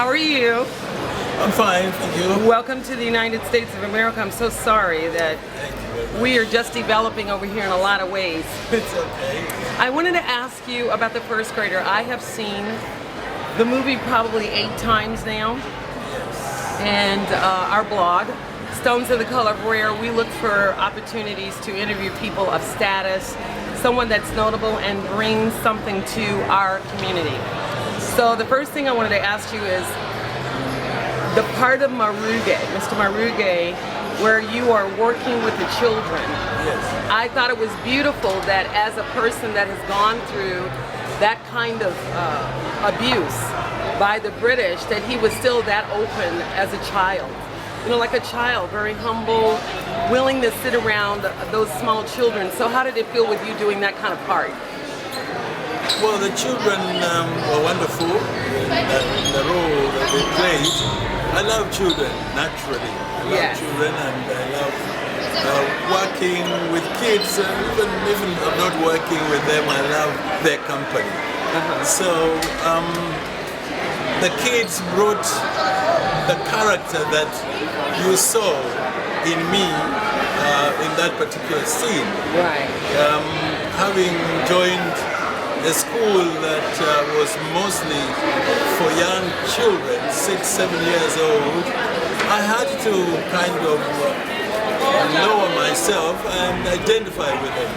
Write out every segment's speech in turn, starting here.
How are you? I'm fine, thank you. Welcome to the United States of America. I'm so sorry that we are just developing over here in a lot of ways. It's okay. I wanted to ask you about the first grader. I have seen the movie probably 8 times now. Yes. And our blog, Stones of the Color of Rare, we look for opportunities to interview people of status, someone that's notable and bring something to our community. So the first thing I wanted to ask you is the part of Maruge, Mr. Maruge, where you are working with the children. Yes. I thought it was beautiful that as a person that has gone through that kind of abuse by the British, that he was still that open as a child. You know, like a child, very humble, willing to sit around those small children. So how did it feel with you doing that kind of part? Well, the children were wonderful in the role that they played. I love children, naturally. I love children, and I love working with kids. Even if I'm not working with them, I love their company. So the kids brought the character that you saw in me in that particular scene. Right. Having joined a school that was mostly for young children, 6, 7 years old, I had to kind of lower myself and identify with them.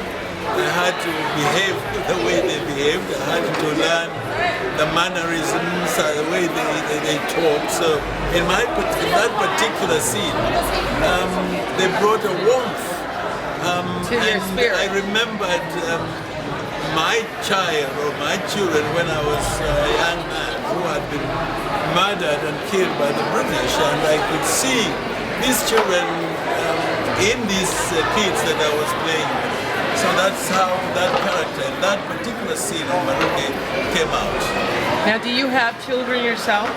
I had to behave the way they behaved. I had to learn the mannerisms, the way they talk. So in that particular scene, they brought a warmth. To your spirit. I remembered my child or my children when I was a young man who had been murdered and killed by the British, and I could see these children in these kids that I was playing with. So that's how that character, that particular scene in Maruge came out. Now, do you have children yourself?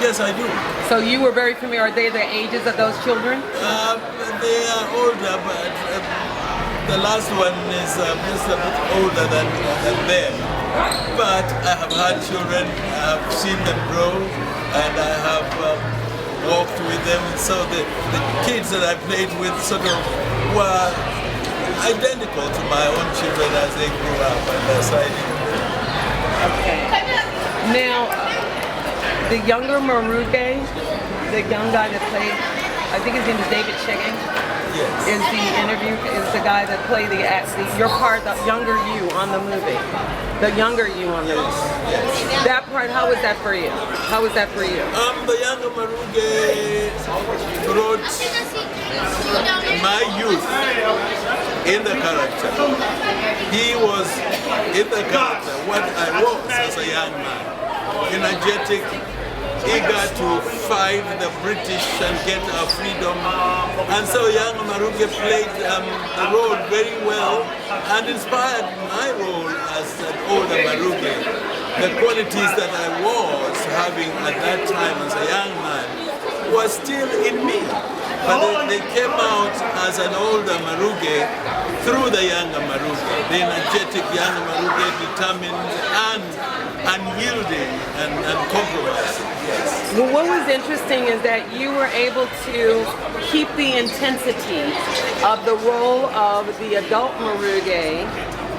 Yes, I do. So you were very familiar. Are they the ages of those children? They are older, but the last one is just a bit older than them. But I have had children, I have seen them grow, and I have walked with them. So the kids that I played with sort of were identical to my own children as they grew up, and that's how I did. Okay. Now, the younger Maruge, the young guy that played, I think his name is David Chege. Yes. Is the guy that played your part, the younger you on the movie. The younger you on the movie. Yes. That part, how was that for you? How was that for you? The younger Maruge brought my youth in the character. He was in the character what I was as a young man. Energetic, eager to fight the British and get our freedom. And so young Maruge played the role very well and inspired my role as an older Maruge. The qualities that I was having at that time as a young man were still in me. But they came out as an older Maruge through the younger Maruge. The energetic younger Maruge, determined and unyielding and compromising. Yes. Well, what was interesting is that you were able to keep the intensity of the role of the adult Maruge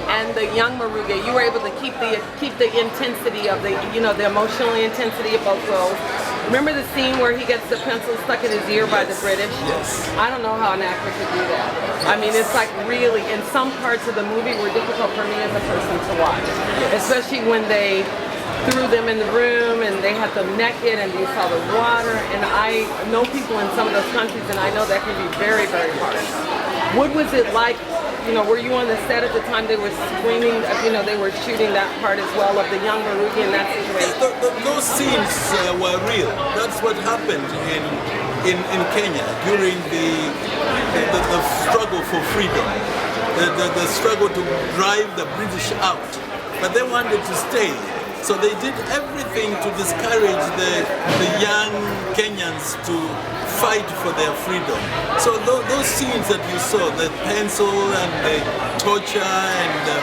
and the young Maruge. You were able to keep the intensity of the emotional intensity of both roles. Remember the scene where he gets the pencil stuck in his ear by the British? Yes. I don't know how an actor could do that. I mean, it's like really, in some parts of the movie were difficult for me as a person to watch. Especially when they threw them in the room and they had them naked and you saw the water. And I know people in some of those countries, and I know that can be very, very hard. What was it like? Were you on the set at the time they were screaming, they were shooting that part as well of the young Maruge in that situation? Those scenes were real. That's what happened in Kenya during the struggle for freedom, the struggle to drive the British out. But they wanted to stay. So they did everything to discourage the young Kenyans to fight for their freedom. So those scenes that you saw, the pencil and the torture and the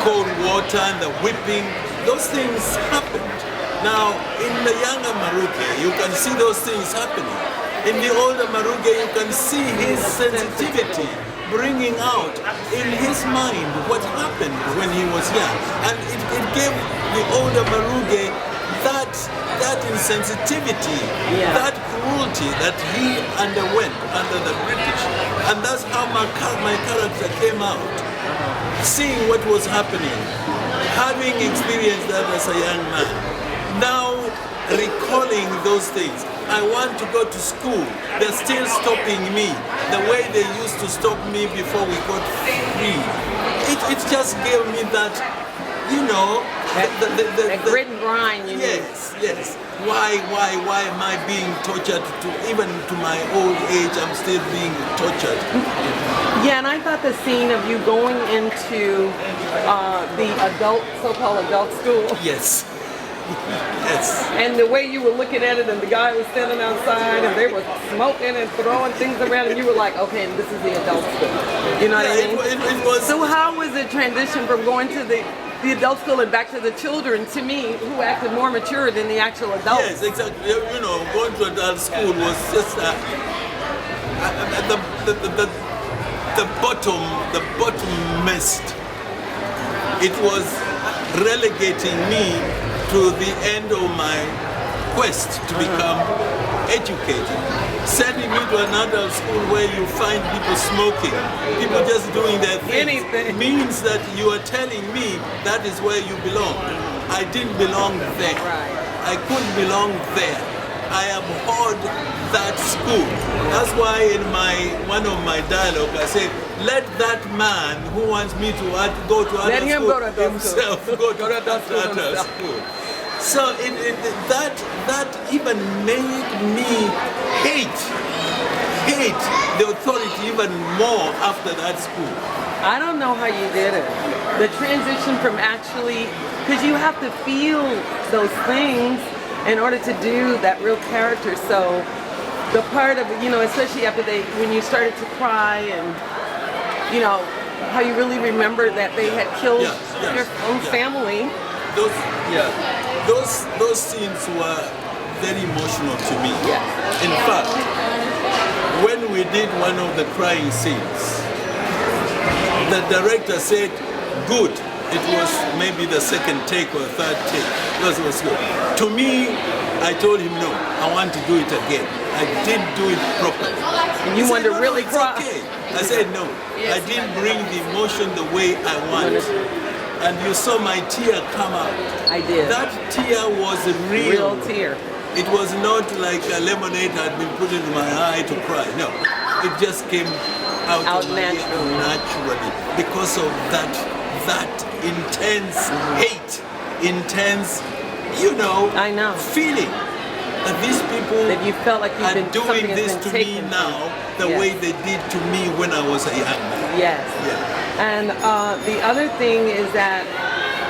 cold water and the whipping, those things happened. Now, in the younger Maruge, you can see those things happening. In the older Maruge, you can see his sensitivity bringing out in his mind what happened when he was young. And it gave the older Maruge that insensitivity, that cruelty that he underwent under the British. And that's how my character came out. Seeing what was happening, having experienced that as a young man, now recalling those things. I want to go to school. They're still stopping me the way they used to stop me before we got free. It just gave me that, you know, that grit and grind. Yes. Why am I being tortured? Even to my old age, I'm still being tortured. Yeah, and I thought the scene of you going into the so-called adult school. Yes. Yes. And the way you were looking at it, and the guy was standing outside, and they were smoking and throwing things around, and you were like, okay, this is the adult school. You know what I mean? It was. So how was the transition from going to the adult school and back to the children, to me, who acted more mature than the actual adults? Yes, exactly. You know, going to adult school was just the bottommost. It was relegating me to the end of my quest to become educated. Sending me to another school where you find people smoking, people just doing their things, means that you are telling me that is where you belong. I didn't belong there. I couldn't belong there. I abhorred that school. That's why in one of my dialogue I said, let that man who wants me to go to other school himself go to other school. So that even made me hate the authority even more after that school. I don't know how you did it. The transition from actually, because you have to feel those things in order to do that real character. So the part of, you know, especially after when you started to cry, and, you know, how you really remember that they had killed your own family. Those scenes were very emotional to me. In fact, when we did one of the crying scenes, the director said, good. It was maybe the second take or third take, because it was good. To me, I told him, no, I want to do it again. I didn't do it properly. And you wanted to really cry? Okay. I said, no, I didn't bring the emotion the way I wanted. And you saw my tear come out. I did. That tear was real. Real tear. It was not like a lemonade had been put into my eye to cry. No, it just came out of my naturally because of that intense hate, intense, you know, feeling that these people that you felt like are doing this to me now the way they did to me when I was a young man. Yes. Yeah. And the other thing is that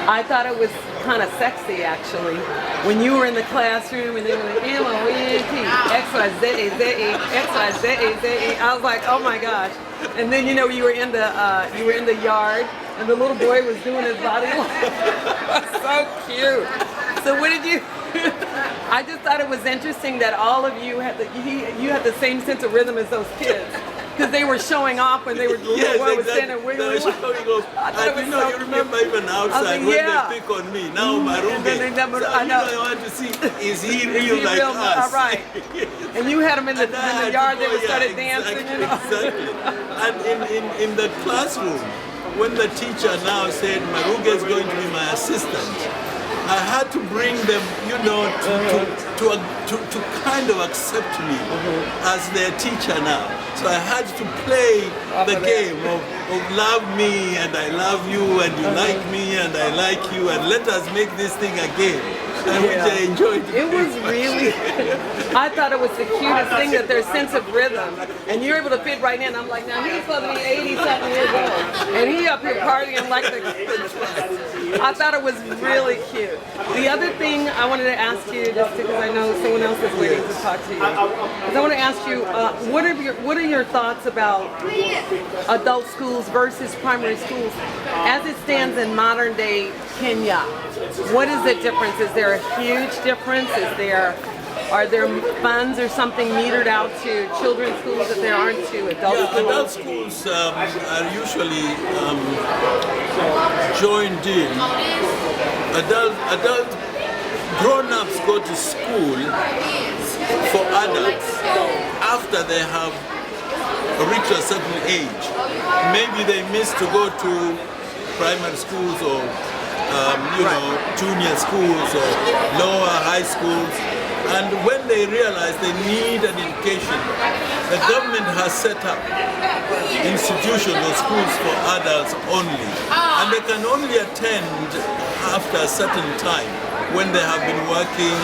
I thought it was kind of sexy, actually, when you were in the classroom and they were like, M-O-N-T, X-Y-Z-A-Z-E, X-Y-Z-A-Z-E. I was like, oh my gosh. And then, you know, you were in the yard, and the little boy was doing his body. So cute. So what did you? I just thought it was interesting that all of you had you had the same sense of rhythm as those kids. Because they were showing off when they were standing wiggling. You remember even outside when they pick on me. Now Maruge. I want to see, is he real like us? Right. And you had them in the yard, they started dancing. Exactly. And in the classroom, when the teacher now said, Maruge is going to be my assistant, I had to bring them, you know, to kind of accept me as their teacher now. So I had to play the game of love me and I love you and you like me and I like you and let us make this thing again. And which I enjoyed. It was really, I thought it was the cutest thing, that their sense of rhythm. And you're able to fit right in. I'm like, now he's supposed to be 80-something years old. And he up here partying like the I thought it was really cute. The other thing I wanted to ask you, just because I know someone else is waiting to talk to you, is I want to ask you, what are your thoughts about adult schools versus primary schools as it stands in modern day Kenya? What is the difference? Is there a huge difference? Are there funds or something metered out to children's schools that there aren't to adult schools? Adult schools are usually joined in. Adult grown-ups go to school for adults after they have reached a certain age. Maybe they missed to go to primary schools or junior schools or lower high schools. And when they realize they need an education, the government has set up institutions or schools for adults only. And they can only attend after a certain time when they have been working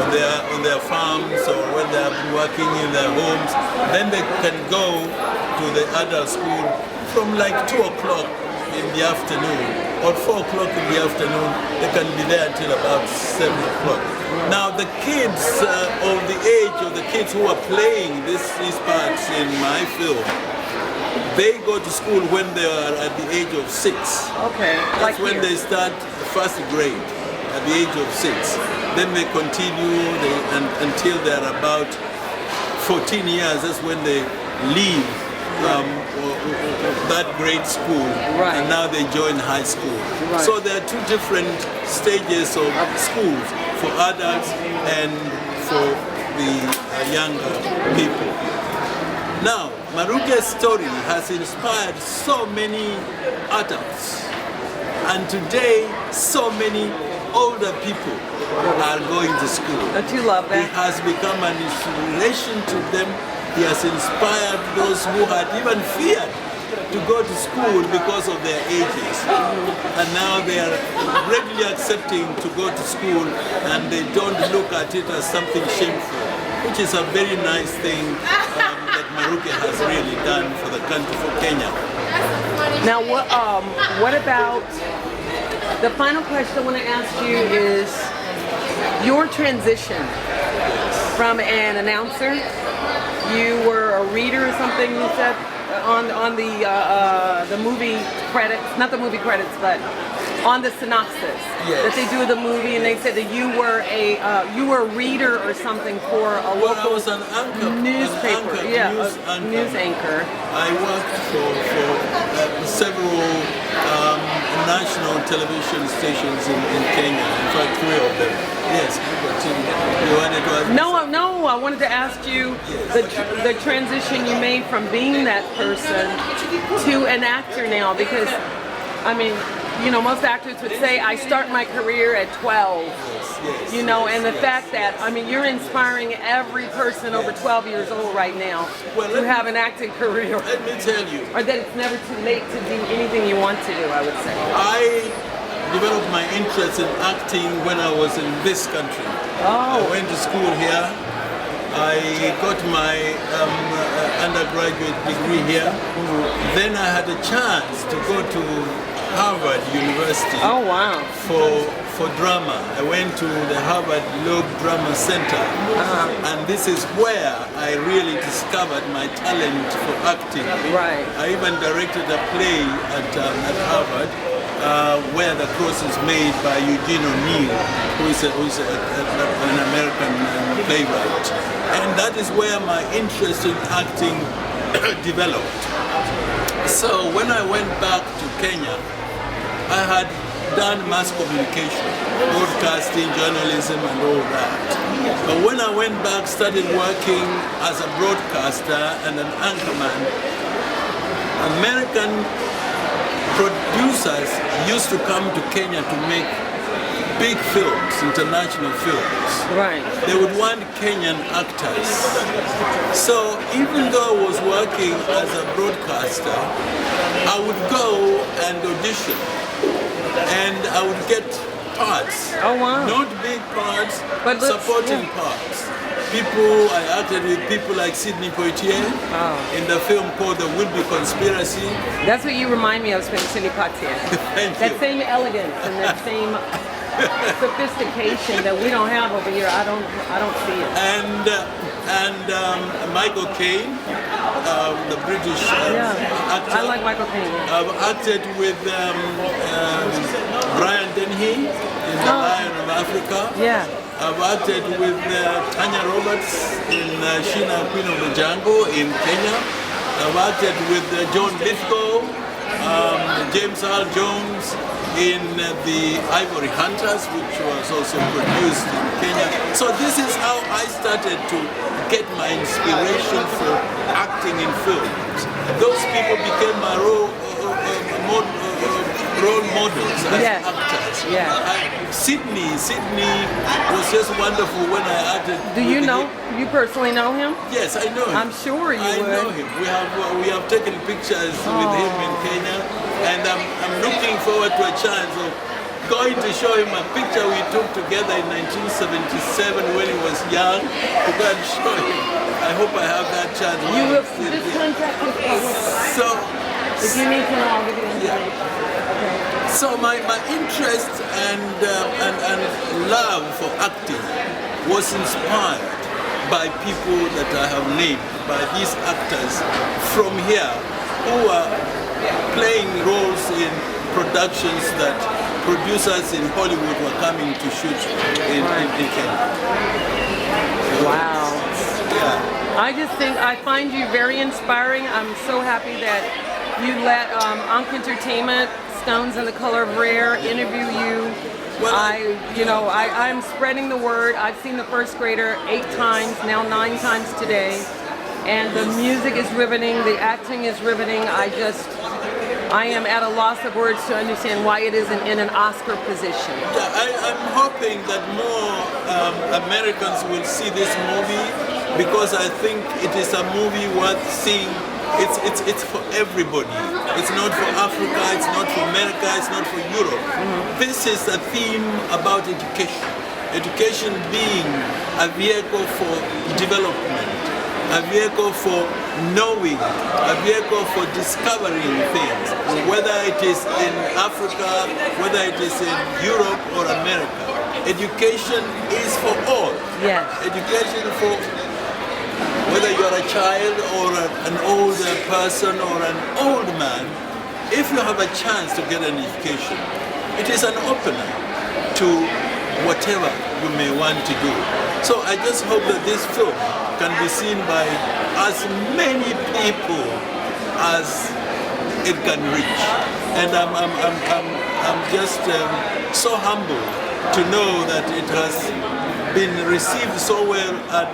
on their farms or when they have been working in their homes. Then they can go to the adult school from like 2 o'clock in the afternoon or 4 o'clock in the afternoon. They can be there until about 7 o'clock. Now the kids of the age of the kids who are playing these parts in my film, they go to school when they are at the age of 6. Okay. That's when they start first grade, at the age of 6. Then they continue until they're about 14 years. That's when they leave that grade school, and now they join high school. So there are two different stages of schools for adults and for the younger people. Now, Maruge's story has inspired so many adults, and today so many older people are going to school. Don't you love that? It has become an inspiration to them. He has inspired those who had even feared to go to school because of their ages. And now they are readily accepting to go to school, and they don't look at it as something shameful, which is a very nice thing that Maruge has really done for the country, for Kenya. Now, what about, the final question I want to ask you is your transition from an announcer. You were a reader or something, you said, on the movie credits, not the movie credits, but on the synopsis that they do of the movie, and they said that you were a reader or something for a local I was an anchor, newspaper, news anchor. I worked for several national television stations in Kenya. In fact, 3 of them. Yes, you wanted to ask me? No, I wanted to ask you the transition you made from being that person to an actor now, because, I mean, you know, most actors would say, I start my career at 12. Yes. You know, and the fact that, I mean, you're inspiring every person over 12 years old right now to have an acting career. Let me tell you. Or that it's never too late to do anything you want to do, I would say. I developed my interest in acting when I was in this country. I went to school here. I got my undergraduate degree here. Then I had a chance to go to Harvard University. Oh, wow. For drama. I went to the Harvard Globe Drama Center, and this is where I really discovered my talent for acting. Right. I even directed a play at Harvard where the cross is made by Eugene O'Neill, who is an American playwright. And that is where my interest in acting developed. So when I went back to Kenya, I had done mass communication, broadcasting, journalism, and all that. But when I went back, started working as a broadcaster and an anchorman, American producers used to come to Kenya to make big films, international films. Right. They would want Kenyan actors. So even though I was working as a broadcaster, I would go and audition. And I would get parts. Oh, wow. Not big parts, but supporting parts. I acted with people like Sidney Poitier in the film called The Will Be Conspiracy. That's what you remind me of, Sidney Poitier. Thank that you. same elegance and that same sophistication that we don't have over here. I don't see it. And Michael Caine, the British actor. I like Michael Caine. I've acted with Brian Dennehy in The Lion of Africa. Yeah. I've acted with Tanya Roberts in Sheena, Queen of the Jungle in Kenya. I've acted with John Lithgow, James Earl Jones in The Ivory Hunters, which was also produced in Kenya. So this is how I started to get my inspiration for acting in films. Those people became my role models as actors. Yeah. Sydney was just wonderful when I acted. Do you know? You personally know him? Yes, I know him. I'm sure you would. I know him. We have taken pictures with him in Kenya, and I'm looking forward to a chance of going to show him a picture we took together in 1977 when he was young. To go and show him. I hope I have that chance. You will just contact him. So, if you need to know, I'll give you the information. So my interest and love for acting was inspired by people that I have named, by these actors from here who are playing roles in productions that producers in Hollywood were coming to shoot in Kenya. Wow. Yeah. I find you very inspiring. I'm so happy that you let Ankh Entertainment, Stones and the Color of Rare interview you. Well, I'm spreading the word. I've seen The First Grader 8 times, now 9 times today. And the music is riveting, the acting is riveting. I am at a loss of words to understand why it isn't in an Oscar position. Yeah, I'm hoping that more Americans will see this movie, because I think it is a movie worth seeing. It's for everybody. It's not for Africa, it's not for America, it's not for Europe. This is a theme about education. Education being a vehicle for development, a vehicle for knowing, a vehicle for discovering things, whether it is in Africa, whether it is in Europe or America. Education is for all. Yes. Education for whether you are a child or an older person or an old man. If you have a chance to get an education, it is an opener to whatever you may want to do. So I just hope that this film can be seen by as many people as it can reach. And I'm just so humbled to know that it has been received so well at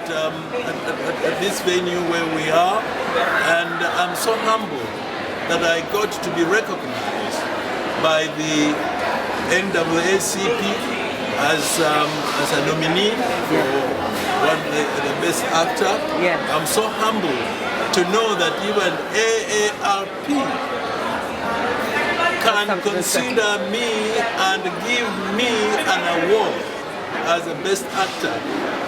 this venue where we are, and I'm so humbled that I got to be recognized by the NAACP as a nominee for the best actor. Yeah. I'm so humbled to know that even AARP can consider me and give me an award as a best actor.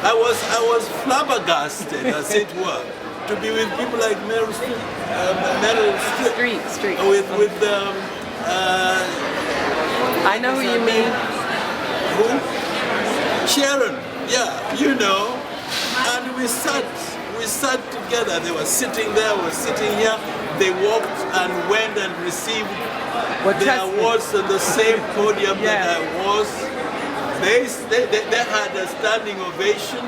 I was flabbergasted, as it were, to be with people like Meryl Streep, with I know who you mean. Who? Sharon. Yeah, you know. And we sat together. They were sitting there, we were sitting here. They walked and went and received their awards on the same podium that I was. They had a standing ovation.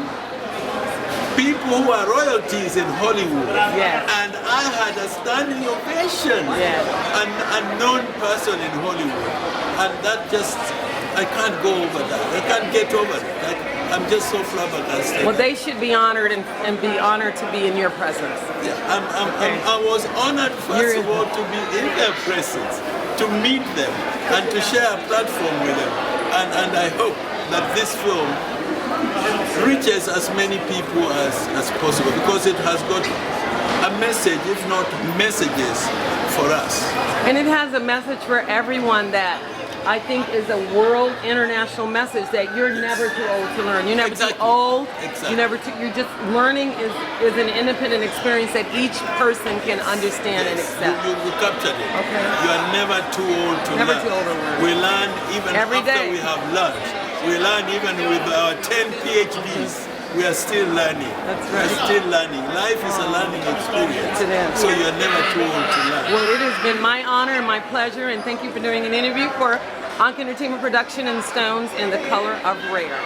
People who are royalties in Hollywood. And I had a standing ovation. An unknown person in Hollywood. And that just, I can't go over that. I can't get over it. I'm just so flabbergasted. Well, they should be honored and be honored to be in your presence. Yeah, I was honored, first of all, to be in their presence, to meet them, and to share a platform with them. And I hope that this film reaches as many people as possible, because it has got a message, if not messages, for us. And it has a message for everyone that I think is a world international message that you're never too old to learn. You're never Exactly. too old. Exactly. You never too, you're just learning is an independent experience that each person can understand and accept. You captured it. Okay. You are never too old to Never learn. too old to learn. We learn even Every after day. we have learned. We learn even with our 10 PhDs. We are still learning. That's right. We're still learning. Life is a learning experience. It is. So you're never too old to learn. Well, it has been my honor and my pleasure, and thank you for doing an interview for Ankh Entertainment Production and Stones in The Color of Rare.